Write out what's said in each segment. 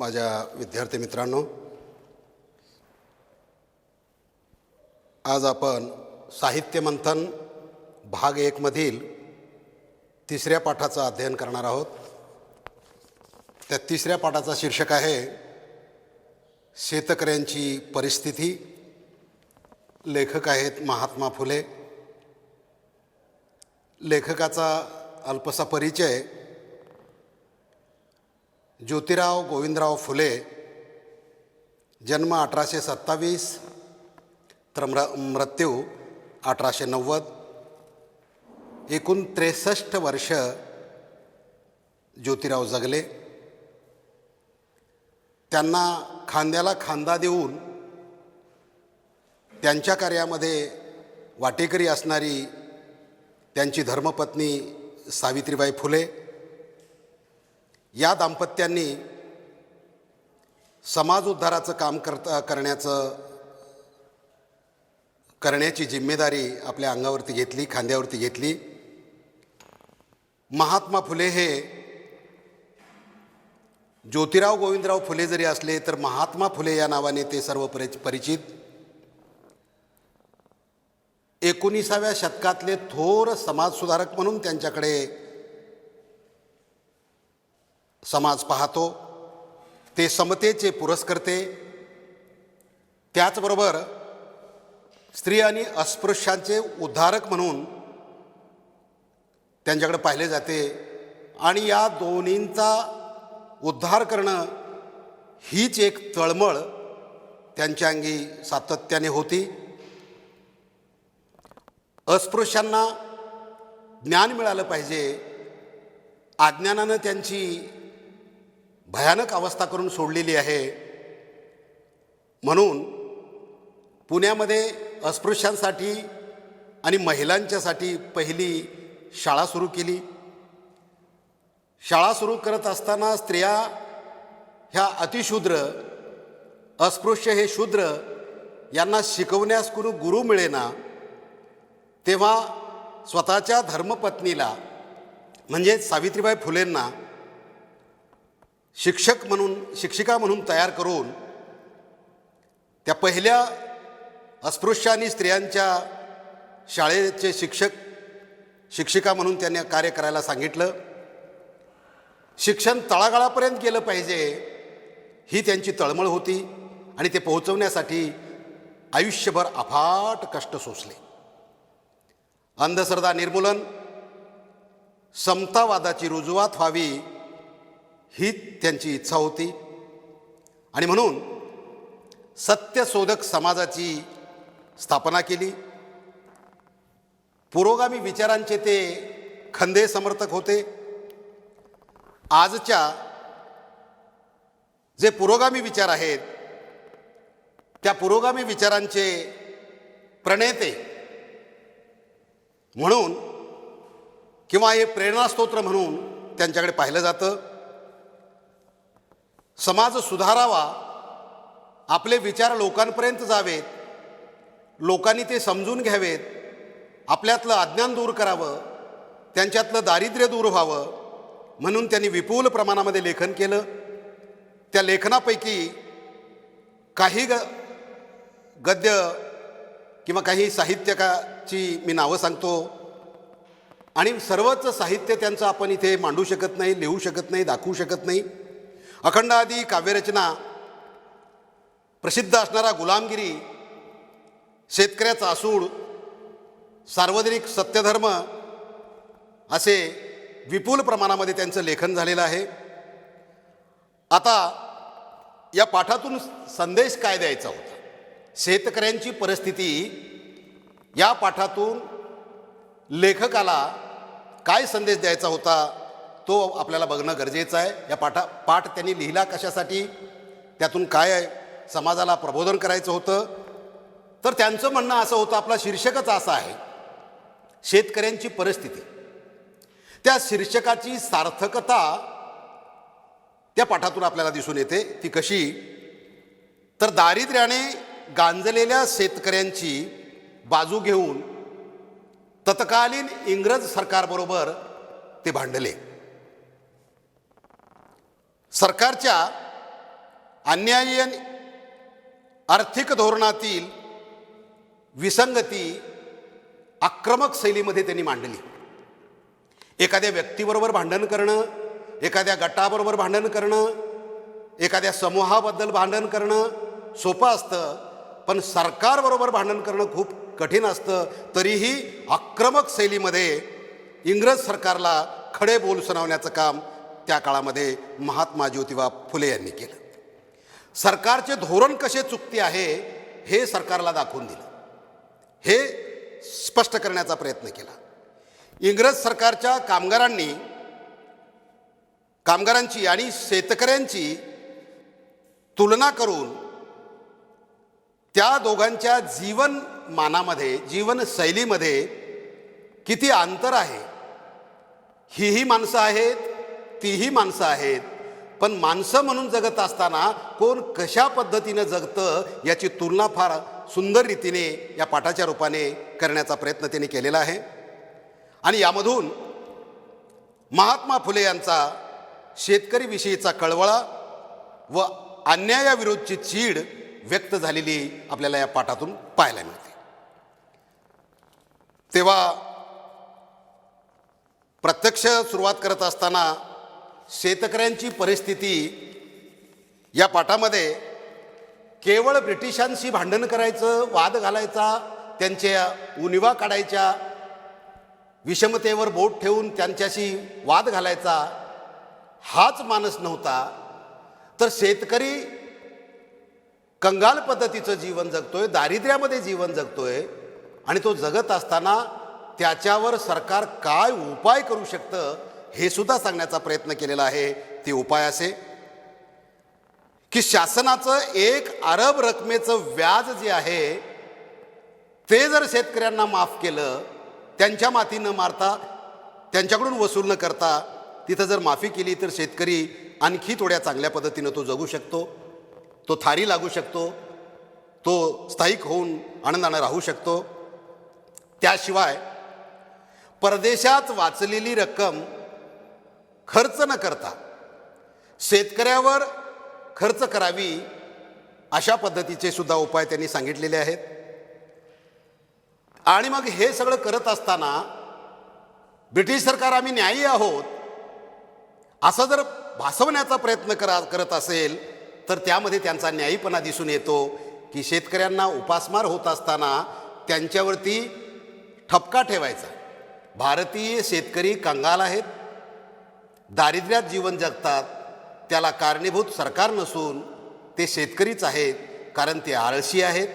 माझ्या विद्यार्थी मित्रांनो, आज आपण साहित्य मंथन भाग 1 मधील तिसऱ्या पाठाचं अध्ययन करणार आहोत। त्या तिसऱ्या पाठाचा शीर्षक आहे शेतकऱ्यांची परिस्थिती। लेखक आहेत महात्मा फुले। लेखकाचा अल्पसा परिचय। ज्योतिराव गोविंदराव फुले, जन्म 1827 तर मृत्यू 1890। एकूण 63 वर्ष ज्योतिराव जगले। त्यांना खांद्याला खांदा देऊन त्यांच्या कार्यामध्ये वाटेकरी असणारी त्यांची धर्मपत्नी सावित्रीबाई फुले या दाम्पत्यांनी समाज उद्धाराचं काम करण्याची जिम्मेदारी आपल्या अंगावरती घेतली, खांद्यावरती घेतली। महात्मा फुले हे ज्योतिराव गोविंदराव फुले जरी असले तर महात्मा फुले या नावाने ते सर्व परिचित। 19व्या शतकातले थोर समाजसुधारक म्हणून त्यांच्याकडे समाज पाहतो। ते समतेचे पुरस्कर्ते, त्याचबरोबर स्त्री आणि अस्पृश्यांचे उद्धारक म्हणून त्यांच्याकडे पाहिले जाते। आणि या दोन्हींचा उद्धार करणं हीच एक तळमळ त्यांच्या अंगी सातत्याने होती। अस्पृश्यांना ज्ञान मिळालं पाहिजे, अज्ञानानं त्यांची भयानक अवस्था करून सोडलेली आहे। म्हणून पुण्यामध्ये अस्पृश्यांसाठी आणि महिलांच्यासाठी पहिली शाळा सुरू केली। शाळा सुरू करत असताना स्त्रिया ह्या अतिशूद्र, अस्पृश्य हे शूद्र यांना शिकवण्यास कोणी गुरु मिळेना, तेव्हा स्वतःच्या धर्मपत्नीला म्हणजे सावित्रीबाई फुलेंना शिक्षिका म्हणून तयार करून त्या पहिल्या अस्पृश्य आणि स्त्रियांच्या शाळेचे शिक्षिका म्हणून त्यांनी कार्य करायला सांगितलं। शिक्षण तळागाळापर्यंत गेलं पाहिजे ही त्यांची तळमळ होती आणि ते पोहोचवण्यासाठी आयुष्यभर अफाट कष्ट सोसले। अंधश्रद्धा निर्मूलन, समतावादाची रुजुवात व्हावी ही त्यांची इच्छा होती। आणि म्हणून सत्यशोधक समाजाची स्थापना केली। पुरोगामी विचारांचे ते खंदे समर्थक होते। आजच्या जे पुरोगामी विचार आहेत त्या पुरोगामी विचारांचे प्रणेते म्हणून किंवा हे प्रेरणास्तोत्र म्हणून त्यांच्याकडे पाहिलं जातं। समाज सुधारावा, आपले विचार लोकांपर्यंत जावेत, लोकांनी ते समजून घ्यावेत, आपल्यातलं अज्ञान दूर करावं, त्यांच्यातलं दारिद्र्य दूर व्हावं म्हणून त्यांनी विपुल प्रमाणामध्ये लेखन केलं। त्या लेखनापैकी काही गद्य किंवा काही साहित्यकाची मी नावं सांगतो आणि सर्वच साहित्य त्यांचं आपण इथे मांडू शकत नाही, लिहू शकत नाही, दाखवू शकत नाही। अखंड आदी काव्यरचना, प्रसिद्ध असणारा गुलामगिरी, शेतकऱ्याचा आसूड, सार्वजनिक सत्यधर्म असे विपुल प्रमाणामध्ये त्यांचं लेखन झालेलं आहे। आता या पाठातून संदेश काय द्यायचा होता, शेतकऱ्यांची परिस्थिती, या पाठातून लेखकाला काय संदेश द्यायचा होता तो आपल्याला बघणं गरजेचं आहे। या पाठ त्यांनी लिहिला कशासाठी, त्यातून काय समाजाला प्रबोधन करायचं होतं, तर त्यांचं म्हणणं असं होतं, आपला शीर्षकच असा आहे शेतकऱ्यांची परिस्थिती। त्या शीर्षकाची सार्थकता त्या पाठातून आपल्याला दिसून येते। ती कशी, तर दारिद्र्याने गांजलेल्या शेतकऱ्यांची बाजू घेऊन तत्कालीन इंग्रज सरकारबरोबर ते भांडले। सरकारच्या अन्यायी आर्थिक धोरणातील विसंगती आक्रमक शैलीमध्ये त्यांनी मांडली. एखाद्या व्यक्तीबरोबर भांडण करणं, एखाद्या गटाबरोबर भांडण करणं, एखाद्या समूहाबद्दल भांडण करणं सोपं असतं, पण सरकारबरोबर भांडण करणं खूप कठीण असतं. तरीही आक्रमक शैलीमध्ये इंग्रज सरकारला खडे बोल सुनावण्याचं काम त्या काळामध्ये महात्मा ज्योतिबा फुले यांनी केलं. सरकारचे धोरण कसे चुकते आहे हे सरकारला दाखवून दिलं, हे स्पष्ट करण्याचा प्रयत्न केला. इंग्रज सरकारच्या कामगारांची आणि शेतकऱ्यांची तुलना करून त्या दोघांच्या जीवनमानामध्ये, जीवनशैलीमध्ये किती अंतर आहे. ही माणसं आहेत, तीही माणसं आहेत, पण माणसं म्हणून जगत असताना कोण कशा पद्धतीनं जगतं याची तुलना फार सुंदर रीतीने या पाठाच्या रूपाने करण्याचा प्रयत्न त्यांनी केलेला आहे. आणि यामधून महात्मा फुले यांचा शेतकरीविषयीचा कळवळा व अन्यायाविरोधची चीड व्यक्त झालेली आपल्याला या पाठातून पाहायला मिळते. तेव्हा प्रत्यक्ष सुरुवात करत असताना शेतकऱ्यांची परिस्थिती या पाठामध्ये केवळ ब्रिटिशांशी भांडण करायचं, वाद घालायचा, त्यांच्या उणिवा काढायच्या, विषमतेवर बोट ठेवून त्यांच्याशी वाद घालायचा हाच मानस नव्हता, तर शेतकरी कंगाल पद्धतीचं जीवन जगतोय, दारिद्र्यामध्ये जीवन जगतोय, आणि तो जगत असताना त्याच्यावर सरकार काय उपाय करू शकतं हे सुद्धा सांगण्याचा प्रयत्न केलेला आहे. ते उपाय असे की शासनाचं 1 अरब रकमेचं व्याज जे आहे ते जर शेतकऱ्यांना माफ केलं, त्यांच्या माती न मारता, त्यांच्याकडून वसूल न करता तिथं जर माफी केली, तर शेतकरी आणखी थोड्या चांगल्या पद्धतीनं तो जगू शकतो, तो थारी लागू शकतो, तो स्थायिक होऊन आनंदानं राहू शकतो. त्याशिवाय परदेशात वाचलेली रक्कम खर्च न करता शेतकऱ्यावर खर्च करावी, अशा पद्धतीचे सुद्धा उपाय त्यांनी सांगितलेले आहेत. आणि मग हे सगळं करत असताना ब्रिटिश सरकार आम्ही न्यायी आहोत असं जर भासवण्याचा प्रयत्न करत असेल, तर त्यामध्ये त्यांचा न्यायीपणा दिसून येतो की शेतकऱ्यांना उपासमार होत असताना त्यांच्यावरती ठपका ठेवायचा. भारतीय शेतकरी कंगाल आहेत, दारिद्र्यात जीवन जगतात, त्याला कारणीभूत सरकार नसून ते शेतकरीच आहेत, कारण ते आळशी आहेत,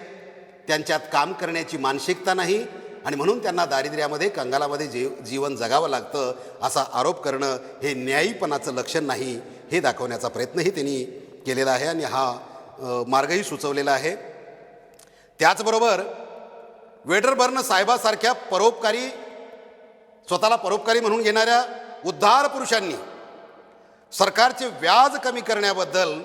त्यांच्यात काम करण्याची मानसिकता नाही, आणि म्हणून त्यांना दारिद्र्यामध्ये, कंगालामध्ये जीवन जगावं लागतं असा आरोप करणं हे न्यायीपणाचं लक्षण नाही, हे दाखवण्याचा प्रयत्नही त्यांनी केलेला आहे आणि हा मार्गही सुचवलेला आहे. त्याचबरोबर वेडरबर्न साहेबासारख्या परोपकारी, स्वतःला परोपकारी म्हणून घेणाऱ्या उद्धार पुरुषांनी सरकारचे व्याज कमी करण्याबद्दल,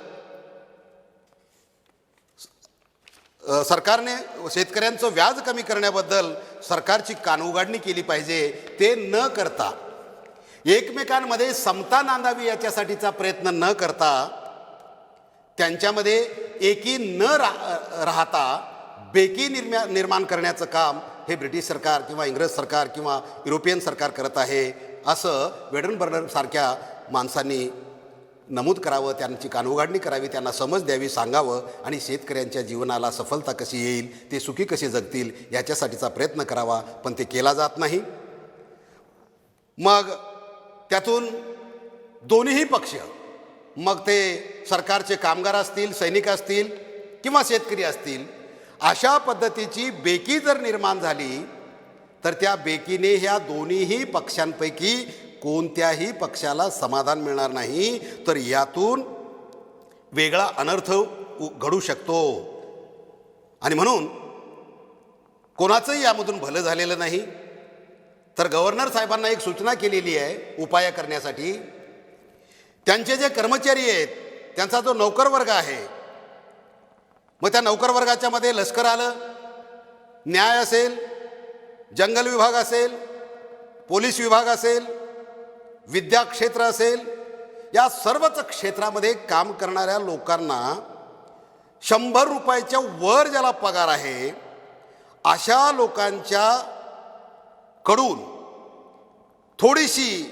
सरकारने शेतकऱ्यांचं व्याज कमी करण्याबद्दल सरकारची कानउघाडणी केली पाहिजे. ते न करता, एकमेकांमध्ये समता नांदावी याच्यासाठीचा प्रयत्न न करता, त्यांच्यामध्ये एकी न राहता बेकी निर्माण करण्याचं काम हे ब्रिटिश सरकार किंवा इंग्रज सरकार किंवा युरोपियन सरकार करत आहे, असं वेडनबर्नरसारख्या माणसांनी नमूद करावं, त्यांची कानउघाडणी करावी, त्यांना समज द्यावी, सांगावं, आणि शेतकऱ्यांच्या जीवनाला सफलता कशी येईल, ते सुखी कसे जगतील याच्यासाठीचा प्रयत्न करावा. पण ते केला जात नाही. मग त्यातून दोन्ही पक्ष, मग ते सरकारचे कामगार असतील, सैनिक असतील किंवा शेतकरी असतील, अशा पद्धतीची बेकी जर निर्माण झाली तर त्या बेकीने ह्या दोन्हीही पक्षांपैकी कोणत्याही पक्षाला समाधान मिळणार नाही, तर यातून वेगळा अनर्थ घडू शकतो. आणि म्हणून कोणाचंही यामधून भलं झालेलं नाही. तर गव्हर्नर साहेबांना एक सूचना केलेली आहे उपाय करण्यासाठी. त्यांचे जे कर्मचारी आहेत, त्यांचा जो नौकर वर्ग आहे, मग त्या नौकर वर्गाच्या मध्ये लष्कर आलं, न्याय असेल, जंगल विभाग असेल, पोलीस विभाग असेल, विद्या क्षेत्र असेल, या सर्वच क्षेत्रामध्ये काम करणाऱ्या लोकांना 100 रुपयाच्या वर ज्याला पगार आहे अशा लोकांच्या कडून थोडीशी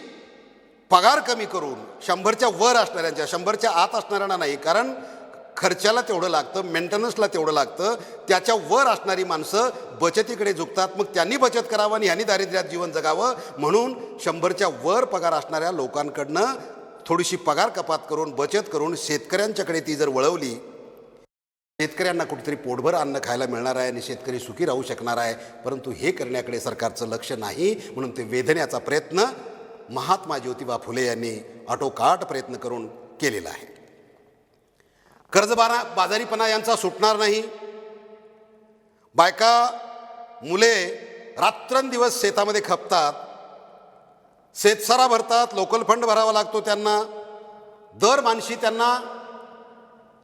पगार कमी करून 100च्या वर असणाऱ्यांच्या, 100च्या आत असणाऱ्यांना नाही, कारण खर्चाला तेवढं लागतं, मेंटेनन्सला तेवढं लागतं, त्याच्या वर असणारी माणसं बचतीकडे झुकतात. मग त्यांनी बचत करावं आणि ह्यांनी दारिद्र्यात जीवन जगावं म्हणून 100च्या वर पगार असणाऱ्या लोकांकडनं थोडीशी पगार कपात करून बचत करून शेतकऱ्यांच्याकडे ती जर वळवली, शेतकऱ्यांना कुठेतरी पोटभर अन्न खायला मिळणार आहे आणि शेतकरी सुखी राहू शकणार आहे. परंतु हे करण्याकडे सरकारचं लक्ष नाही, म्हणून ते वेधण्याचा प्रयत्न महात्मा ज्योतिबा फुले यांनी आटोकाट प्रयत्न करून केलेला आहे. बाजारीपणा यांचा सुटणार नाही. बायका मुले रात्रंदिवस शेतामध्ये खपतात, शेतसारा भरतात, लोकल फंड भरावा लागतो त्यांना. दरमानशी त्यांना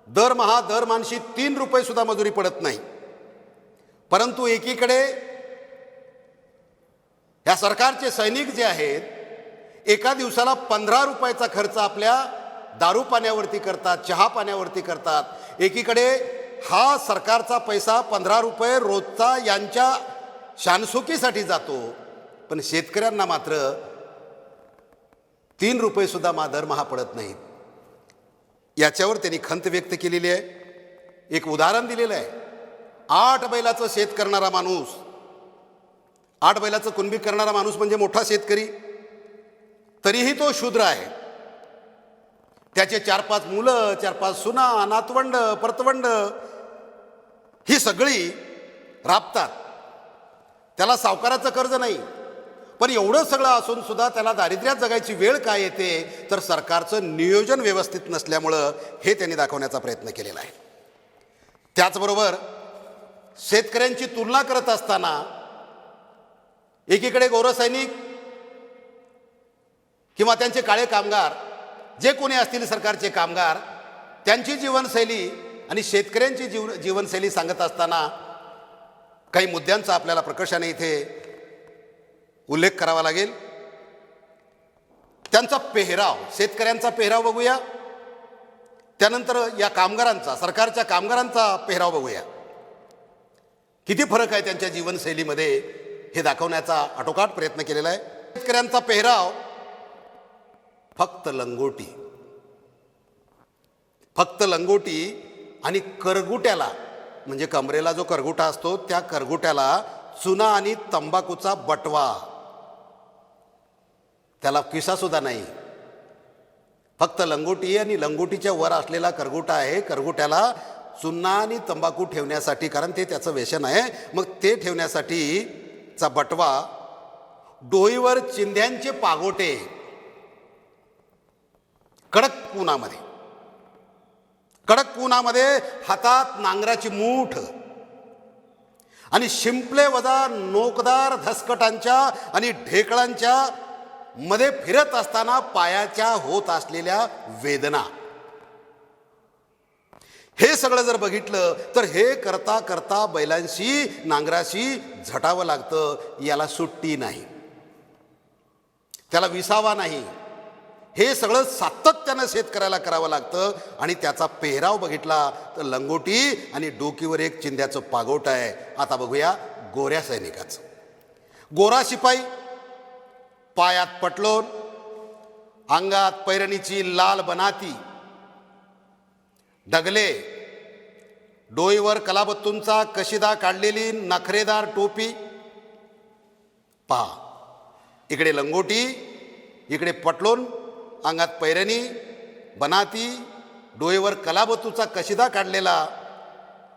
दरमानशी 3 रुपये सुद्धा मजुरी पडत नाही. परंतु एकीकडे या सरकारचे सैनिक जे आहेत एका दिवसाला 15 रुपयाचा खर्च आपल्या दारू पाण्यावरती करतात, चहा पाण्यावरती करतात. एकीकडे हा सरकारचा पैसा 15 रुपये रोजचा यांच्या शानसुकीसाठी जातो, पण शेतकऱ्यांना मात्र 3 रुपये सुद्धा दरमहा पडत नाहीत. याच्यावर त्यांनी खंत व्यक्त केलेली आहे. एक उदाहरण दिलेलं आहे. 8 बैलाचं शेत करणारा माणूस, 8 बैलाचं कुणबी करणारा माणूस म्हणजे मोठा शेतकरी, तरीही तो शूद्र आहे. त्याचे 4-5 मुलं, 4-5 सुना, नातवंड, परतवंड ही सगळी राबतात. त्याला सावकाराचं कर्ज नाही. पण एवढं सगळं असून सुद्धा त्याला दारिद्र्यात जगायची वेळ काय येते, तर सरकारचं नियोजन व्यवस्थित नसल्यामुळं हे त्यांनी दाखवण्याचा प्रयत्न केलेला आहे. त्याचबरोबर शेतकऱ्यांची तुलना करत असताना एकीकडे गोरसैनिक किंवा त्यांचे काळे कामगार, जे कोणी असतील सरकारचे कामगार, त्यांची जीवनशैली आणि शेतकऱ्यांची जीवनशैली सांगत असताना काही मुद्द्यांचा आपल्याला प्रकर्षाने इथे उल्लेख करावा लागेल. त्यांचा पेहराव, शेतकऱ्यांचा पेहराव बघूया, त्यानंतर या कामगारांचा, सरकारच्या कामगारांचा पेहराव बघूया. किती फरक आहे त्यांच्या जीवनशैलीमध्ये हे दाखवण्याचा आटोकाट प्रयत्न केलेला आहे. शेतकऱ्यांचा पेहराव फक्त लंगोटी आणि करगुट्याला, म्हणजे कमरेला जो करगुटा असतो त्या करगुट्याला चुना आणि तंबाखूचा बटवा, त्याला किसा सुद्धा नाही. फक्त लंगोटी आणि लंगोटीच्या वर असलेला करगुटा आहे. करगुट्याला चुना आणि तंबाखू ठेवण्यासाठी, कारण ते त्याचं व्यसन आहे, मग ते ठेवण्यासाठीचा बटवा, डोईवर चिंध्यांचे पागोटे कडक उन्हामध्ये, हातात नांगराची मूठ आणि शिंपले वजा नोकदार धसकटांच्या आणि ढेकळांच्या मध्ये फिरत असताना पायाच्या होत असलेल्या वेदना, हे सगळं जर बघितलं तर हे करता करता बैलांशी, नांगराशी झटावं लागतं. याला सुट्टी नाही, त्याला विसावा नाही. हे सगळं सातत्यानं शेतकऱ्याला करावं लागतं. आणि त्याचा पेहराव बघितला तर लंगोटी आणि डोकीवर एक चिंध्याचं पागोट आहे. आता बघूया गोऱ्या सैनिकाचं. गोरा शिपाई, पायात पटलोन, अंगात पैरणीची लाल बनाती, डगले, डोईवर कलाबत्तूंचा कशिदा काढलेली नखरेदार टोपी. पहा, इकडे लंगोटी, इकडे पटलोन, अंगात पैरणी, बनाती, डोईवर कलाबत्तूचा कशिदा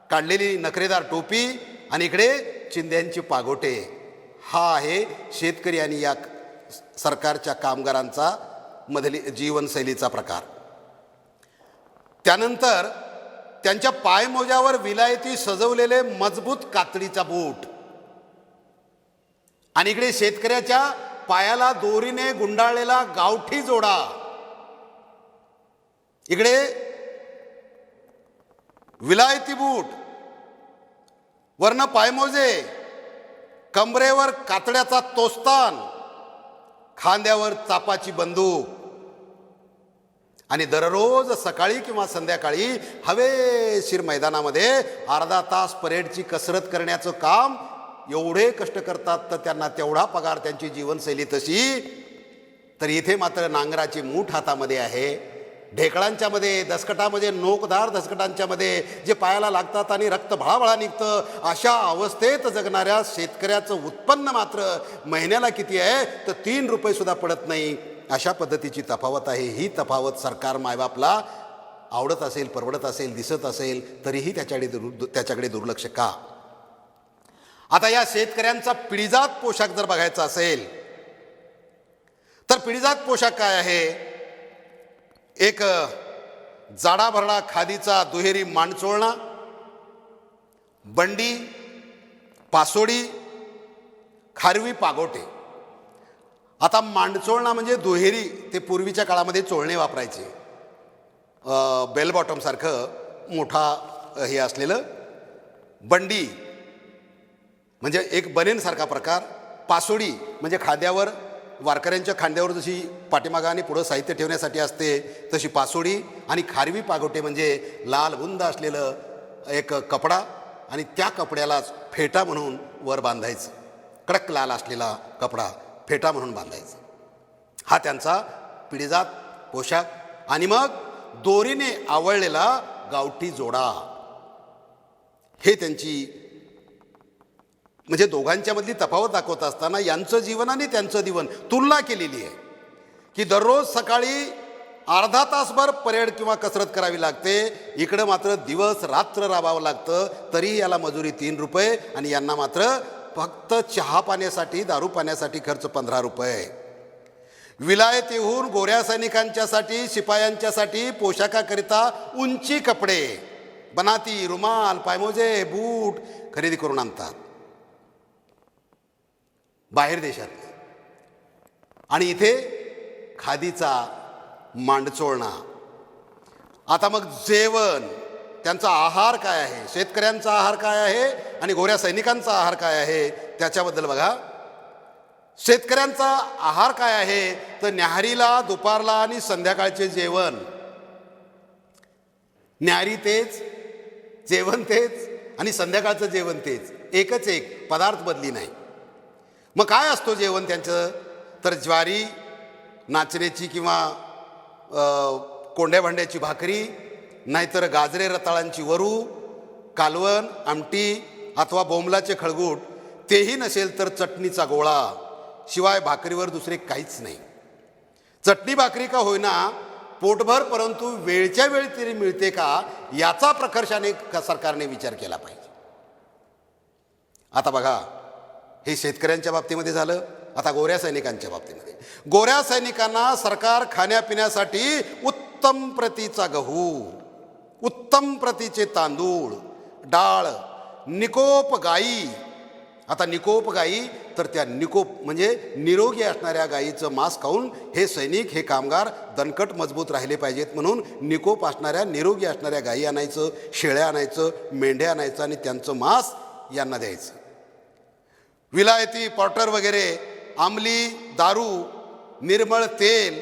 काढलेली नखरेदार टोपी आणि इकडे चिंध्यांची पागोटे. हा आहे शेतकरी आणि या सरकारच्या कामगारांचा मधली जीवनशैलीचा प्रकार. त्यानंतर त्यांच्या पायमोज्यावर विलायती सजवलेले मजबूत कातडीचा बूट आणि इकडे शेतकऱ्याच्या पायाला दोरीने गुंडाळलेला गावठी जोडा. इकडे विलायती बूट, वर्ण पायमोजे, कमरेवर कातड्याचा तोस्तान, खांद्यावर चापाची बंदूक आणि दररोज सकाळी किंवा संध्याकाळी हवेशीर मैदानामध्ये अर्धा तास परेडची कसरत करण्याचं काम एवढे कष्ट करतात, तर त्यांना तेवढा पगार, त्यांची जीवनशैली तशी. तर इथे मात्र नांगराची मूठ हातामध्ये आहे, ढेकळांच्या मध्ये, दसकटामध्ये, नोकदार दसकटांच्या मध्ये जे पायाला लागतात आणि रक्त भळाभळा निघतं, अशा अवस्थेत जगणाऱ्या शेतकऱ्याचं उत्पन्न मात्र महिन्याला किती आहे, तर 3 रुपये सुद्धा पडत नाही. अशा पद्धतीची तफावत आहे. ही तफावत सरकार मायबापला आवडत असेल, परवडत असेल, दिसत असेल, तरीही त्याच्याकडे दुर्लक्ष का? आता या शेतकऱ्यांचा पिढीजात पोशाख जर बघायचा असेल तर पिढीजात पोशाख काय आहे? एक जाडाभरडा खादीचा दुहेरी मांडचोळणा, बंडी, पासोडी, खारवी पागोटे. आता मांडचोळणा म्हणजे दुहेरी, ते पूर्वीच्या काळामध्ये चोळणे वापरायचे, बेल बॉटमसारखं मोठा हे असलेलं. बंडी म्हणजे एक बनेनसारखा प्रकार. पासोडी म्हणजे खांद्यावर, वारकऱ्यांच्या खांद्यावर जशी पाठीमागं आणि पुढं साहित्य ठेवण्यासाठी असते तशी पासोडी. आणि खारवी पागोटे म्हणजे लाल बुंद असलेलं एक कपडा आणि त्या कपड्यालाच फेटा म्हणून वर बांधायचं, कडक लाल असलेला कपडा फेटा म्हणून बांधायचा. हा त्यांचा पिढीजात पोशाख. आणि मग दोरीने आवळलेला गावठी जोडा, हे त्यांची म्हणजे दोघांच्या मधली तफावत दाखवत असताना यांचं जीवन आणि त्यांचं जीवन तुलना केलेली आहे की दररोज सकाळी अर्धा तासभर परेड किंवा कसरत करावी लागते, इकडं मात्र दिवस रात्र राबावं लागतं, तरी याला मजुरी 3 रुपये आणि यांना मात्र फक्त चहा पाण्यासाठी, दारू पाण्यासाठी खर्च 15 रुपये. विलायतीहून गोऱ्या सैनिकांच्यासाठी, शिपायांच्यासाठी पोशाखाकरिता उंची कपडे, बनाती, रुमाल, पायमोजे, बूट खरेदी करून आणतात बाहेर देशात. आणि इथे खादीचा मांडचोळणा. आता मग जेवण, त्यांचा आहार काय आहे, शेतकऱ्यांचा आहार काय आहे आणि गोऱ्या सैनिकांचा आहार काय आहे, त्याच्याबद्दल बघा. शेतकऱ्यांचा आहार काय आहे तर न्याहारीला, दुपारला आणि संध्याकाळचे जेवण. न्याहारी तेच, जेवण तेच आणि संध्याकाळचं जेवण तेच, एकच एक, पदार्थ बदली नाही. मग काय असतो जेवण त्यांचं तर ज्वारी, नाचण्याची किंवा कोंड्या भांड्याची भाकरी, नाहीतर गाजरे रताळांची वरू, कालवण, आमटी अथवा बोंबलाचे खळगूट, तेही नसेल तर चटणीचा गोळा, शिवाय भाकरीवर दुसरे काहीच नाही. चटणी भाकरी का होईना पोटभर, परंतु वेळच्या वेळी तरी मिळते का, याचा प्रकर्षाने सरकारने विचार केला पाहिजे. आता बघा, हे शेतकऱ्यांच्या बाबतीमध्ये झालं. आता गोऱ्या सैनिकांच्या बाबतीमध्ये, गोऱ्या सैनिकांना सरकार खाण्यापिण्यासाठी उत्तम प्रतीचा गहू, उत्तम प्रतीचे तांदूळ, डाळ, निकोप गाई. आता निकोप गाई तर त्या निकोप म्हणजे निरोगी असणाऱ्या गाईचं मांस खाऊन हे सैनिक, हे कामगार दणकट मजबूत राहिले पाहिजेत म्हणून निकोप असणाऱ्या, निरोगी असणाऱ्या गाई आणायचं, शेळ्या आणायचं, मेंढ्या आणायचं आणि त्यांचं मांस यांना द्यायचं. विलायती, पॉर्टर वगैरे, आमली, दारू, निर्मळ तेल,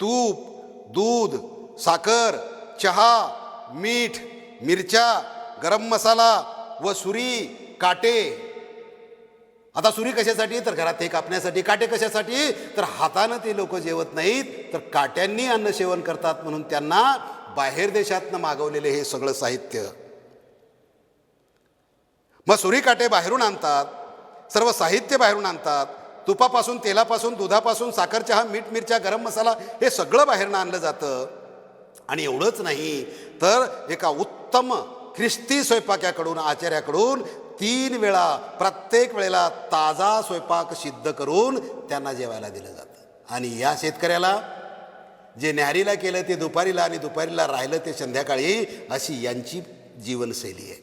तूप, दूध, साखर, चहा, मीठ, मिरच्या, गरम मसाला व सुरी, काटे. आता सुरी कशासाठी तर घरात ते कापण्यासाठी, काटे कशासाठी तर हातानं ते लोक जेवत नाहीत तर काट्यांनी अन्न सेवन करतात म्हणून त्यांना बाहेर देशातनं मागवलेले हे सगळं साहित्य. मग सुरी काटे बाहेरून आणतात, सर्व साहित्य बाहेरून आणतात, तुपापासून, तेलापासून, दुधापासून, साखर, चहा, मीठ, मिरच्या, गरम मसाला हे सगळं बाहेरनं आणलं जातं. आणि एवढंच नाही तर एका उत्तम ख्रिस्ती स्वयंपाक्याकडून, आचार्याकडून 3 वेळा, प्रत्येक वेळेला ताजा स्वयंपाक सिद्ध करून त्यांना जेवायला दिलं जातं. आणि या शेतकऱ्याला जे न्याहारीला केलं ते दुपारीला आणि दुपारीला राहिलं ते संध्याकाळी, अशी यांची जीवनशैली आहे.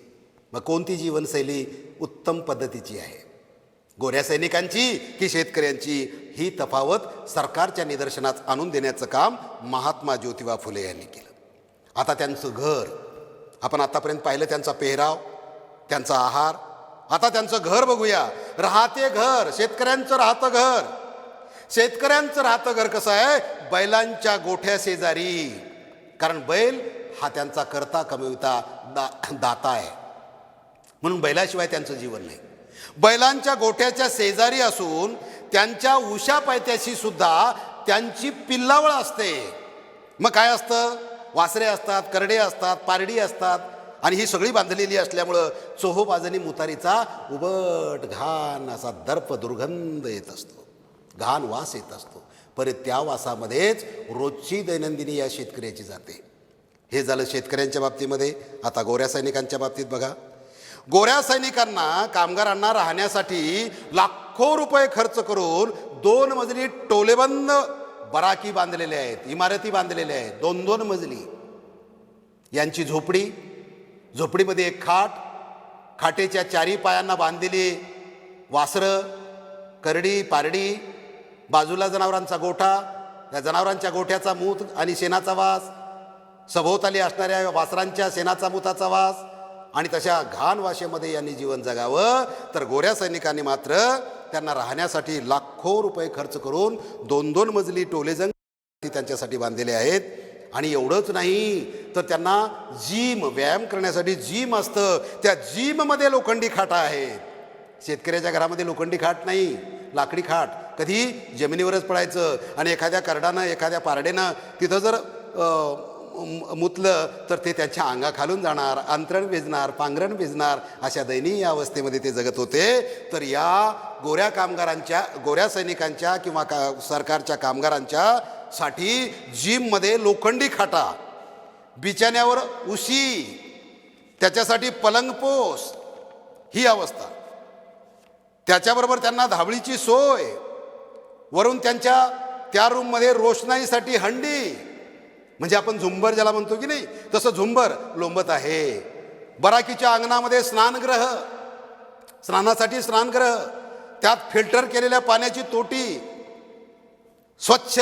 मग कोणती जीवनशैली उत्तम पद्धतीची आहे, गोऱ्या सैनिकांची की शेतकऱ्यांची? ही तफावत सरकारच्या निदर्शनात आणून देण्याचं काम महात्मा ज्योतिबा फुले यांनी केलं. आता त्यांचं घर आपण आतापर्यंत पाहिलं, त्यांचा पेहराव, त्यांचा आहार. आता त्यांचं घर बघूया. राहते घर, शेतकऱ्यांचं राहतं घर. शेतकऱ्यांचं राहतं घर कसं आहे? बैलांच्या गोठ्या शेजारी. कारण बैल हा त्यांचा करता कमविता दाता आहे, म्हणून बैलाशिवाय त्यांचं जीवन नाही. बैलांच्या गोठ्याच्या शेजारी असून त्यांच्या उशा पायथ्याशी सुद्धा त्यांची पिल्लावळ असते. मग काय असतं? वासरे असतात, करडे असतात, पारडी असतात, आणि ही सगळी बांधलेली असल्यामुळं चोहोबाजूनी मुतारीचा उबट घाण असा दर्प दुर्गंध येत असतो, घाण वास येत असतो. परत त्या वासामध्येच रोजची दैनंदिनी या शेतकऱ्याची जाते. हे झालं शेतकऱ्यांच्या बाबतीमध्ये. आता गोऱ्या सैनिकांच्या बाबतीत बघा. गोऱ्या सैनिकांना, कामगारांना राहण्यासाठी लाखो रुपये खर्च करून 2 मजली टोलेबंद बराकी बांधलेले आहेत, इमारती बांधलेल्या आहेत, 2-2 मजली. यांची झोपडीमध्ये एक खाट, खाटेच्या 4 पायांना बांधलेली वासरं, करडी, पारडी, बाजूला जनावरांचा गोठा, त्या जनावरांच्या गोठ्याचा मूत आणि शेणाचा वास, सभोवताली असणाऱ्या वासरांच्या शेणाचा मुताचा वास, आणि तशा घाण वाशेमध्ये यांनी जीवन जगावं. तर गोऱ्या सैनिकांनी मात्र त्यांना राहण्यासाठी लाखो रुपये खर्च करून 2-2 मजली टोलेजंग त्यांच्यासाठी बांधलेले आहेत. आणि एवढंच नाही तर त्यांना जिम, व्यायाम करण्यासाठी जिम असतं, त्या जिममध्ये लोखंडी खाटा आहेत. शेतकऱ्याच्या घरामध्ये लोखंडी खाट नाही, लाकडी खाट. कधी जमिनीवरच पडायचं, आणि एखाद्या करडानं, एखाद्या पारडेनं तिथं जर मुतलं तर ते त्यांच्या अंगाखालून जाणार, अंतरण भिजणार, पांघरण भिजणार, अशा दयनीय अवस्थेमध्ये ते जगत होते. तर या गोऱ्या सैनिकांच्या किंवा सरकारच्या कामगारांच्या साठी जिममध्ये लोखंडी खाटा, बिछाण्यावर उशी, त्याच्यासाठी पलंगपोस, ही अवस्था. त्याच्याबरोबर त्यांना धाबळीची सोय, वरून त्यांच्या त्या रूममध्ये रोषणाईसाठी हंडी, म्हणजे आपण झुंबर ज्याला म्हणतो की नाही, तसं झुंबर लोंबत आहे. बराकीच्या अंगणामध्ये स्नानासाठी स्नानगृह, त्यात फिल्टर केलेल्या पाण्याची तोटी, स्वच्छ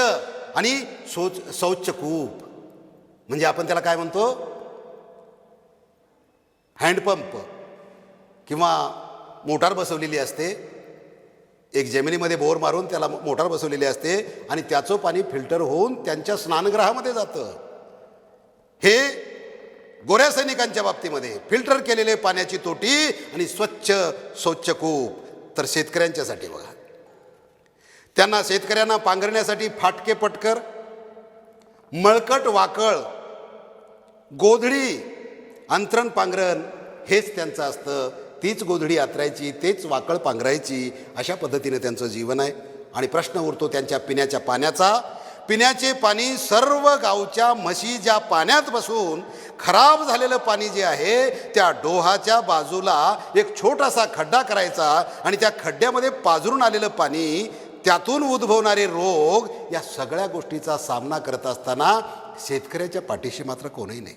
आणि शौच कूप, म्हणजे आपण त्याला काय म्हणतो, हँडपंप किंवा मोटार बसवलेली असते. एक जमिनीमध्ये बोर मारून त्याला मोटार बसवलेली असते, आणि त्याचं पाणी फिल्टर होऊन त्यांच्या स्नानगृहामध्ये जातं. हे गोऱ्या सैनिकांच्या बाबतीमध्ये फिल्टर केलेले पाण्याची तोटी आणि स्वच्छ शौच कूप. तर शेतकऱ्यांच्यासाठी बघा, शेतकऱ्यांना पांघरण्यासाठी फाटके पटकर, मळकट वाकळ, गोधडी, अंतरण पांघरण हेच त्यांचं असतं. तीच गोधडी आतरायची, तेच वाकळ पांघरायची, अशा पद्धतीने त्यांचं जीवन आहे. आणि प्रश्न उरतो त्यांच्या पिण्याच्या पाण्याचा. पिण्याचे पाणी सर्व गावच्या म्हशी ज्या पाण्यात बसून खराब झालेलं पाणी जे आहे, त्या डोहाच्या बाजूला एक छोटासा खड्डा करायचा, आणि त्या खड्ड्यामध्ये पाझरून आलेलं पाणी, त्यातून उद्भवणारे रोग, या सगळ्या गोष्टीचा सामना करत असताना शेतकऱ्याच्या पाठीशी मात्र कोणीही नाही.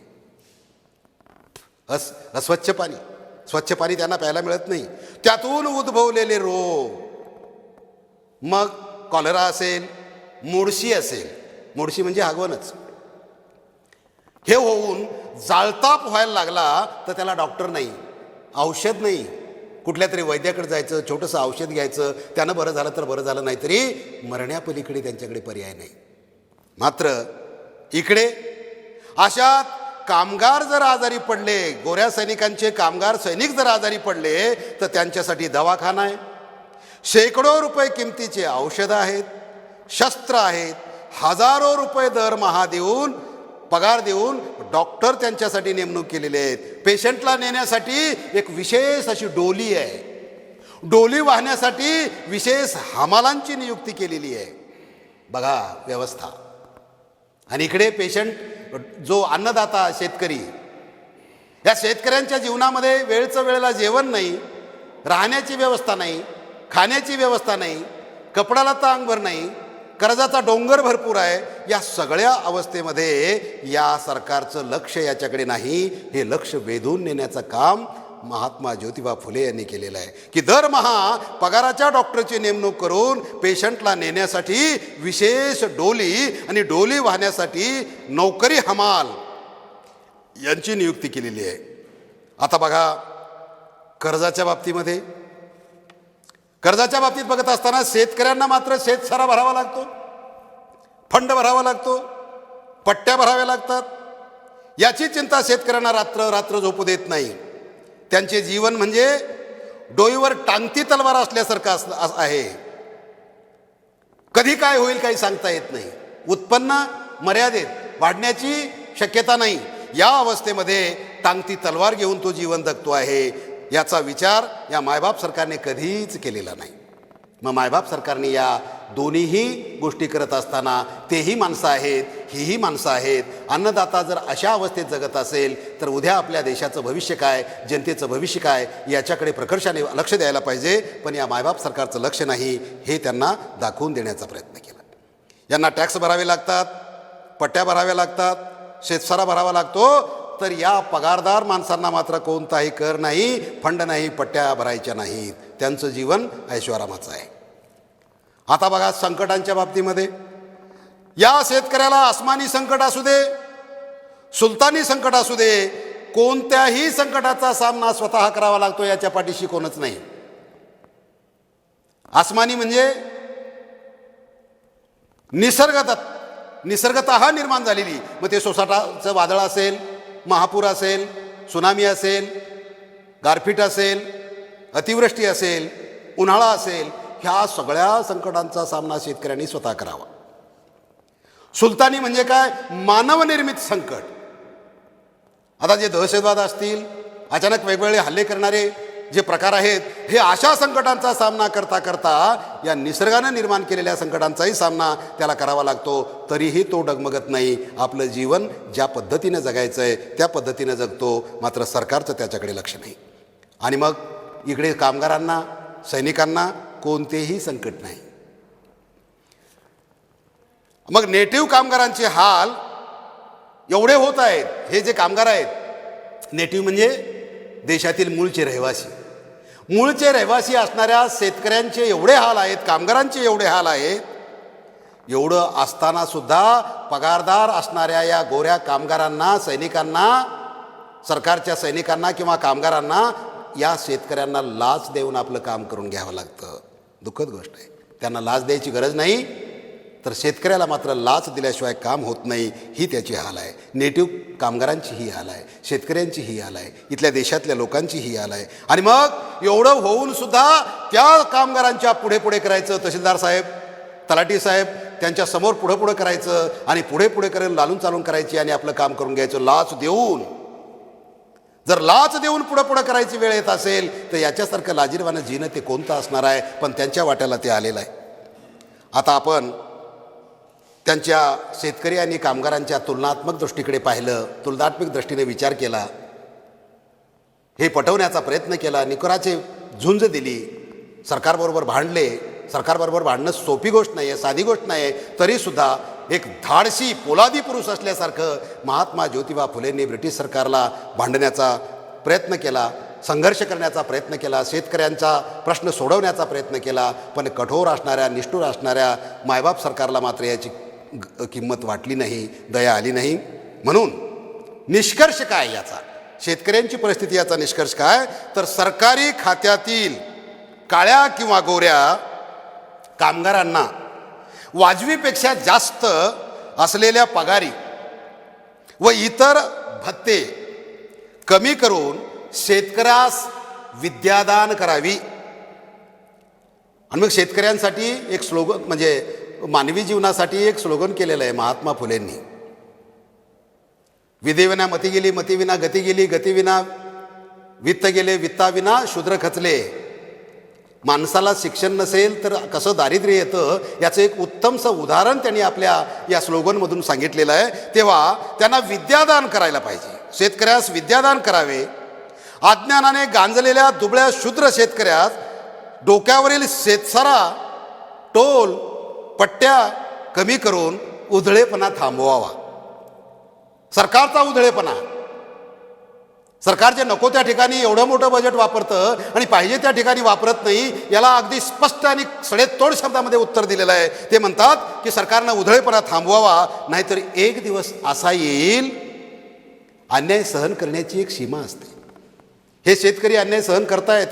स्वच्छ पाणी त्यांना प्यायला मिळत नाही, त्यातून उद्भवलेले रोग, मग कॉलरा असेल, मुळशी असेल, मुळशी म्हणजे आगवणच, हे होऊन जाळताप व्हायला लागला तर त्याला डॉक्टर नाही, औषध नाही, कुठल्या तरी वैद्याकडे जायचं, छोटंसं औषध घ्यायचं, त्यानं बरं झालं तर बरं झालं, नाहीतरी मरण्यापलीकडे त्यांच्याकडे पर्याय नाही. मात्र इकडे अशात कामगार जर आजारी पडले, गोऱ्या सैनिकांचे कामगार सैनिक जर आजारी पडले, तर त्यांच्यासाठी दवाखाना आहे, शेकडो रुपये किमतीचे औषधं आहेत, शस्त्र आहेत, हजारो रुपये दरमहा देऊन, पगार देऊन डॉक्टर त्यांच्यासाठी नेमणूक केलेले आहेत. पेशंटला नेण्यासाठी एक विशेष अशी डोली आहे, डोली वाहण्यासाठी विशेष हमालांची नियुक्ती केलेली आहे. बघा व्यवस्था. आणि इकडे पेशंट जो अन्नदाता शेतकरी, या शेतकऱ्यांच्या जीवनामध्ये वेळचं वेळेला जेवण नाही, राहण्याची व्यवस्था नाही, खाण्याची व्यवस्था नाही, कपड्याला अंगभर नाही, कर्जाचा डोंगर भरपूर आहे. या सगळ्या अवस्थेमध्ये या सरकारचं लक्ष याच्याकडे नाही. हे लक्ष वेधून नेण्याचं काम महात्मा ज्योतिबा फुले यांनी केलेलं आहे, की दरमहा पगाराच्या डॉक्टरची नेमणूक करून पेशंटला नेण्यासाठी विशेष डोली आणि डोली वाहण्यासाठी नोकरी हमाल यांची नियुक्ती केलेली आहे. आता बघा कर्जाच्या बाबतीमध्ये कर्जाच्या बाबतीत बघत असताना शेतकऱ्यांना मात्र शेतसारा भरावा लागतो, फंड भरावा लागतो, पट्ट्या भराव्या लागतात. याची चिंता शेतकऱ्यांना रात्र रात्र झोपू देत नाही. त्यांचे जीवन म्हणजे डोईवर टांगती तलवार असल्यासारखं आहे. कधी काय होईल काही सांगता येत नाही. उत्पन्न मर्यादित, वाढण्याची शक्यता नाही. या अवस्थेमध्ये टांगती तलवार घेऊन तो जीवन जगतो आहे. याचा विचार या मायबाप सरकारने कधीच केलेला नाही. मग मायबाप सरकारने या दोन्हीही गोष्टी करत असताना तेही माणसं आहेत, हीही माणसं आहेत. अन्नदाता जर अशा अवस्थेत जगत असेल तर उद्या आपल्या देशाचं भविष्य काय, जनतेचं भविष्य काय याच्याकडे प्रकर्षाने लक्ष द्यायला पाहिजे. पण या मायबाप सरकारचं लक्ष नाही हे त्यांना दाखवून देण्याचा प्रयत्न केला. यांना टॅक्स भरावे लागतात, पट्ट्या भराव्या लागतात, शेतसारा भरावा लागतो, तर या पगारदार माणसांना मात्र कोणताही कर नाही, फंड नाही, पट्ट्या भरायच्या नाहीत. त्यांचं जीवन ऐशोआरामाचं आहे. आता बघा संकटांच्या बाबतीमध्ये या शेतकऱ्याला आसमानी संकट असू दे, सुलतानी संकट असू दे, कोणत्याही संकटाचा सामना स्वतः करावा लागतो. याच्या पाठीशी कोणच नाही. आसमानी म्हणजे निसर्गतः निर्माण झालेली, मग ते सोसाटाचं वादळ असेल, महापूर असेल, सुनामी असेल, गारपीट असेल, अतिवृष्टी असेल, उन्हाळा असेल, ह्या सगळ्या संकटांचा सामना शेतकऱ्यांनी स्वतः करावा. सुलतानी म्हणजे काय, मानवनिर्मित संकट. आता जे दहशतवाद असतील, अचानक वेगवेगळे हल्ले करणारे जे प्रकार आहेत, हे अशा संकटांचा सामना करता करता या निसर्गानं निर्माण केलेल्या संकटांचाही सामना त्याला करावा लागतो. तरीही तो डगमगत नाही. आपलं जीवन ज्या पद्धतीनं जगायचं आहे त्या पद्धतीनं जगतो. मात्र सरकारचं त्याच्याकडे लक्ष नाही. आणि मग इकडे कामगारांना, सैनिकांना कोणतेही संकट नाही. मग नेटिव्ह कामगारांचे हाल एवढे होत आहेत. हे जे कामगार आहेत, नेटिव्ह म्हणजे देशातील मूळचे रहिवासी, मूळचे रहिवासी असणाऱ्या शेतकऱ्यांचे एवढे हाल आहेत, कामगारांचे एवढे हाल आहेत. एवढं असताना सुद्धा पगारदार असणाऱ्या या गोऱ्या कामगारांना, सैनिकांना, सरकारच्या सैनिकांना किंवा कामगारांना या शेतकऱ्यांना लाच देऊन आपलं काम करून घ्यावं लागतं. दुःखद गोष्ट आहे. त्यांना लाच द्यायची गरज नाही, तर शेतकऱ्याला मात्र लाच दिल्याशिवाय काम होत नाही. ही त्याची हाल आहे. नेटिव्ह कामगारांची ही हाल आहे, शेतकऱ्यांची ही हाल आहे, इथल्या देशातल्या लोकांची ही हाल आहे. आणि मग एवढं होऊन सुद्धा त्या कामगारांच्या पुढे पुढे करायचं. तहसीलदार साहेब, तलाठी साहेब त्यांच्या समोर पुढं पुढं करायचं आणि पुढे पुढे करून लालून चालून करायची आणि आपलं काम करून घ्यायचं लाच देऊन. जर लाच देऊन पुढं पुढं करायची वेळ येत असेल तर याच्यासारखं लाजिरवानं जीणं ते कोणतं असणार आहे. पण त्यांच्या वाट्याला ते आलेलं आहे. आता आपण त्यांच्या शेतकरी आणि कामगारांच्या तुलनात्मक दृष्टीकडे पाहिलं, तुलनात्मक दृष्टीने विचार केला, हे पटवण्याचा प्रयत्न केला, निकराची झुंज दिली, सरकारबरोबर भांडले. सरकारबरोबर भांडणं सोपी गोष्ट नाही आहे, साधी गोष्ट नाही आहे. तरीसुद्धा एक धाडसी पोलादी पुरुष असल्यासारखं महात्मा ज्योतिबा फुलेंनी ब्रिटिश सरकारला भांडण्याचा प्रयत्न केला, संघर्ष करण्याचा प्रयत्न केला, शेतकऱ्यांचा प्रश्न सोडवण्याचा प्रयत्न केला. पण कठोर असणाऱ्या, निष्ठुर असणाऱ्या मायबाप सरकारला मात्र याची किंमत वाटली नाही, दया आली नाही. म्हणून निष्कर्ष काय याचा, शेतकऱ्यांची परिस्थिती याचा निष्कर्ष काय, तर सरकारी खात्यातील काळ्या किंवा गोऱ्या कामगारांना वाजवीपेक्षा जास्त असलेल्या पगारी व इतर भत्ते कमी करून शेतकऱ्यास विद्यादान करावी. आणि मग शेतकऱ्यांसाठी एक स्लोगन, म्हणजे मानवी जीवनासाठी एक स्लोगन केलेलं आहे महात्मा फुलेंनी. विद्येविना मती गेली, मतीविना गती गेली, गतीविना वित्त गेले, वित्ताविना शूद्र खचले. माणसाला शिक्षण नसेल तर कसं दारिद्र्य येतं याचं एक उत्तमसं उदाहरण त्यांनी आपल्या या स्लोगनमधून सांगितलेलं आहे. तेव्हा त्यांना विद्यादान करायला पाहिजे. शेतकऱ्यास विद्यादान करावे. अज्ञानाने गांजलेल्या दुबळ्या शूद्र शेतकऱ्यास डोक्यावरील शेतसारा, टोल, पट्ट्या कमी करून उधळेपणा थांबवावा. सरकारचा उधळेपणा, सरकार जे नको त्या ठिकाणी एवढं मोठं बजेट वापरतं आणि पाहिजे त्या ठिकाणी वापरत नाही, याला अगदी स्पष्ट आणि सडेतोड शब्दामध्ये उत्तर दिलेलं आहे. ते म्हणतात की सरकारनं उधळेपणा थांबवावा, नाहीतर एक दिवस असा येईल अन्याय सहन करण्याची एक सीमा असते. हे शेतकरी अन्याय सहन करतायत.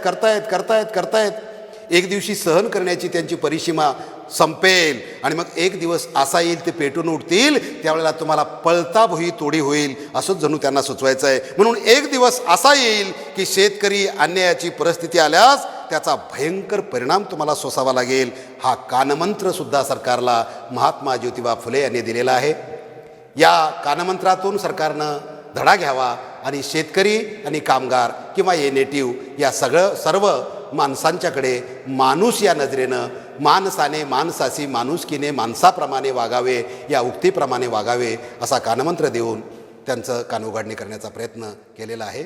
एक दिवशी सहन करण्याची त्यांची परिसीमा संपेल आणि मग एक दिवस असा येईल ते पेटून उठतील, त्यावेळेला तुम्हाला पळता भुई तोडी होईल असंच जणू त्यांना सुचवायचं आहे. म्हणून एक दिवस असा येईल की शेतकरी अन्यायाची परिस्थिती आल्यास त्याचा भयंकर परिणाम तुम्हाला सोसावा लागेल. हा कानमंत्रसुद्धा सरकारला महात्मा ज्योतिबा फुले यांनी दिलेला आहे. या कानमंत्रातून सरकारनं धडा घ्यावा आणि शेतकरी आणि कामगार किंवा ये नेटिव्ह या सर्व माणसांच्याकडे माणूस या नजरेनं, माणसाने माणसाशी, माणुसकीने माणसाप्रमाणे वागावे, या उक्तीप्रमाणे वागावे असा कानमंत्र देऊन त्यांचं कानउघाडणी करण्याचा प्रयत्न केलेला आहे.